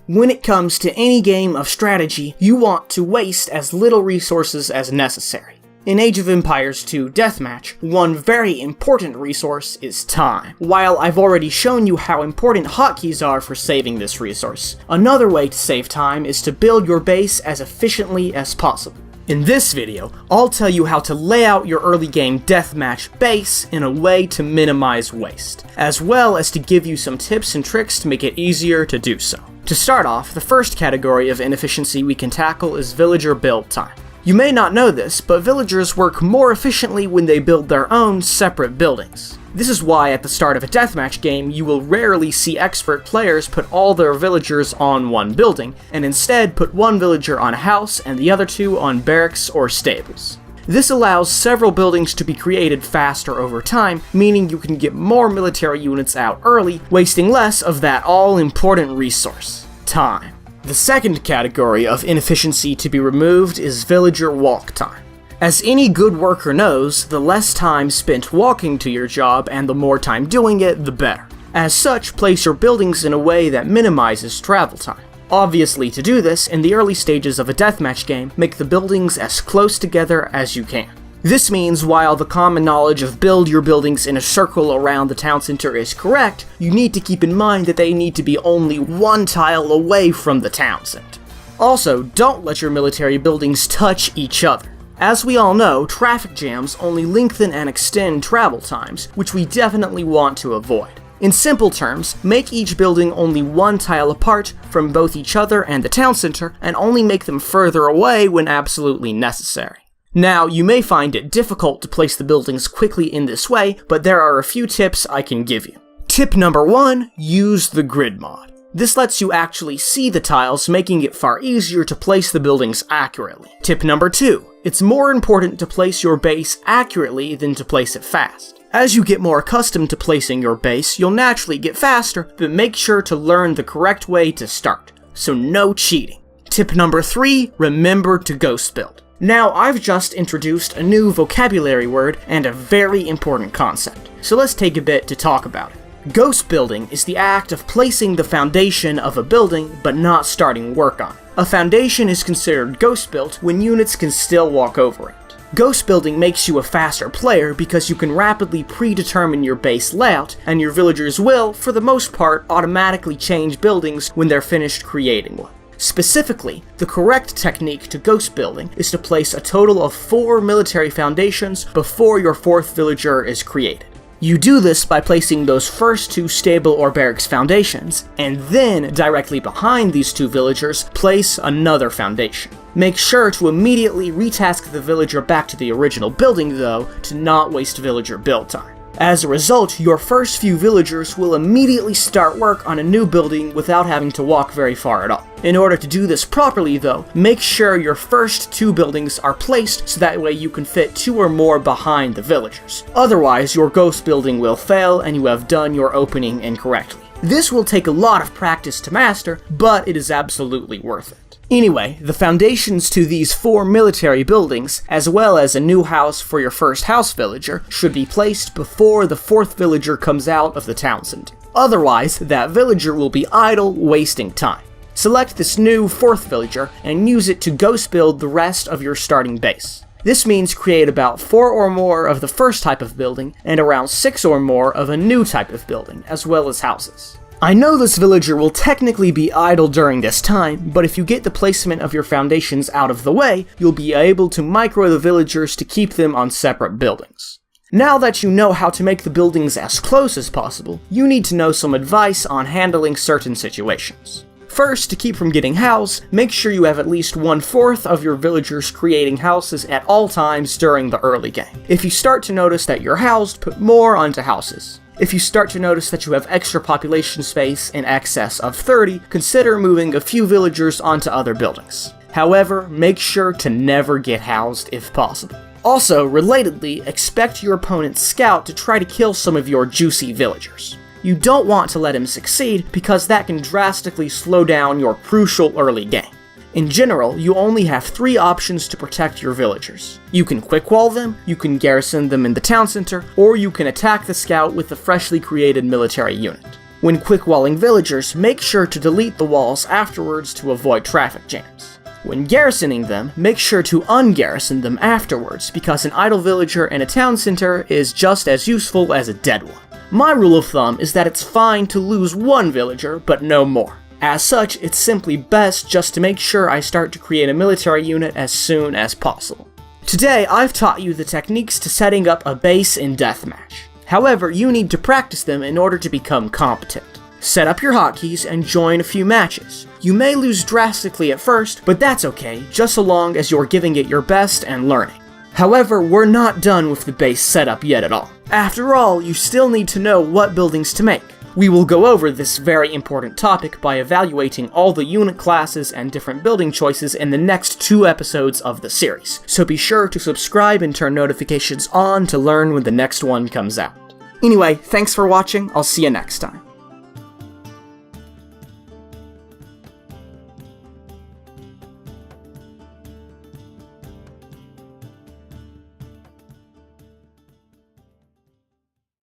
When it comes to any game of strategy, you want to waste as little resources as necessary. In Age of Empires 2 Deathmatch, one very important resource is time. While I've already shown you how important hotkeys are for saving this resource, another way to save time is to build your base as efficiently as possible. In this video, I'll tell you how to lay out your early game deathmatch base in a way to minimize waste, as well as to give you some tips and tricks to make it easier to do so. To start off, the first category of inefficiency we can tackle is villager build time. You may not know this, but villagers work more efficiently when they build their own separate buildings. This is why at the start of a deathmatch game, you will rarely see expert players put all their villagers on one building, and instead put one villager on a house and the other two on barracks or stables. This allows several buildings to be created faster over time, meaning you can get more military units out early, wasting less of that all-important resource, time. The second category of inefficiency to be removed is villager walk time. As any good worker knows, the less time spent walking to your job and the more time doing it, the better. As such, place your buildings in a way that minimizes travel time. Obviously, to do this, in the early stages of a deathmatch game, make the buildings as close together as you can. This means while the common knowledge of build your buildings in a circle around the town center is correct, you need to keep in mind that they need to be only one tile away from the town center. Also, don't let your military buildings touch each other. As we all know, traffic jams only lengthen and extend travel times, which we definitely want to avoid. In simple terms, make each building only one tile apart from both each other and the town center, and only make them further away when absolutely necessary. Now, you may find it difficult to place the buildings quickly in this way, but there are a few tips I can give you. Tip number 1, use the grid mod. This lets you actually see the tiles, making it far easier to place the buildings accurately. Tip number 2, it's more important to place your base accurately than to place it fast. As you get more accustomed to placing your base, you'll naturally get faster, but make sure to learn the correct way to start. So no cheating. Tip number 3, remember to ghost build. Now, I've just introduced a new vocabulary word and a very important concept, so let's take a bit to talk about it. Ghost building is the act of placing the foundation of a building but not starting work on it. A foundation is considered ghost built when units can still walk over it. Ghost building makes you a faster player because you can rapidly predetermine your base layout, and your villagers will, for the most part, automatically change buildings when they're finished creating one. Specifically, the correct technique to ghost building is to place a total of 4 military foundations before your 4th villager is created. You do this by placing those first 2 stable or barracks foundations, and then directly behind these 2 villagers, place another foundation. Make sure to immediately retask the villager back to the original building though, to not waste villager build time. As a result, your first few villagers will immediately start work on a new building without having to walk very far at all. In order to do this properly though, make sure your first 2 buildings are placed so that way you can fit 2 or more behind the villagers. Otherwise, your ghost building will fail and you have done your opening incorrectly. This will take a lot of practice to master, but it is absolutely worth it. Anyway, the foundations to these 4 military buildings, as well as a new house for your first house villager, should be placed before the 4th villager comes out of the town center. Otherwise, that villager will be idle, wasting time. Select this new 4th villager and use it to ghost build the rest of your starting base. This means create about 4 or more of the first type of building, and around 6 or more of a new type of building, as well as houses. I know this villager will technically be idle during this time, but if you get the placement of your foundations out of the way, you'll be able to micro the villagers to keep them on separate buildings. Now that you know how to make the buildings as close as possible, you need to know some advice on handling certain situations. First, to keep from getting housed, make sure you have at least 1/4 of your villagers creating houses at all times during the early game. If you start to notice that you're housed, put more onto houses. If you start to notice that you have extra population space in excess of 30, consider moving a few villagers onto other buildings. However, make sure to never get housed if possible. Also, relatedly, expect your opponent's scout to try to kill some of your juicy villagers. You don't want to let him succeed because that can drastically slow down your crucial early game. In general, you only have 3 options to protect your villagers. You can quick wall them, you can garrison them in the town center, or you can attack the scout with the freshly created military unit. When quick-walling villagers, make sure to delete the walls afterwards to avoid traffic jams. When garrisoning them, make sure to ungarrison them afterwards, because an idle villager in a town center is just as useful as a dead one. My rule of thumb is that it's fine to lose one villager, but no more. As such, it's simply best just to make sure I start to create a military unit as soon as possible. Today, I've taught you the techniques to setting up a base in Deathmatch. However, you need to practice them in order to become competent. Set up your hotkeys and join a few matches. You may lose drastically at first, but that's okay, just so long as you're giving it your best and learning. However, we're not done with the base setup yet at all. After all, you still need to know what buildings to make. We will go over this very important topic by evaluating all the unit classes and different building choices in the next 2 episodes of the series, so be sure to subscribe and turn notifications on to learn when the next one comes out. Anyway, thanks for watching, I'll see you next time.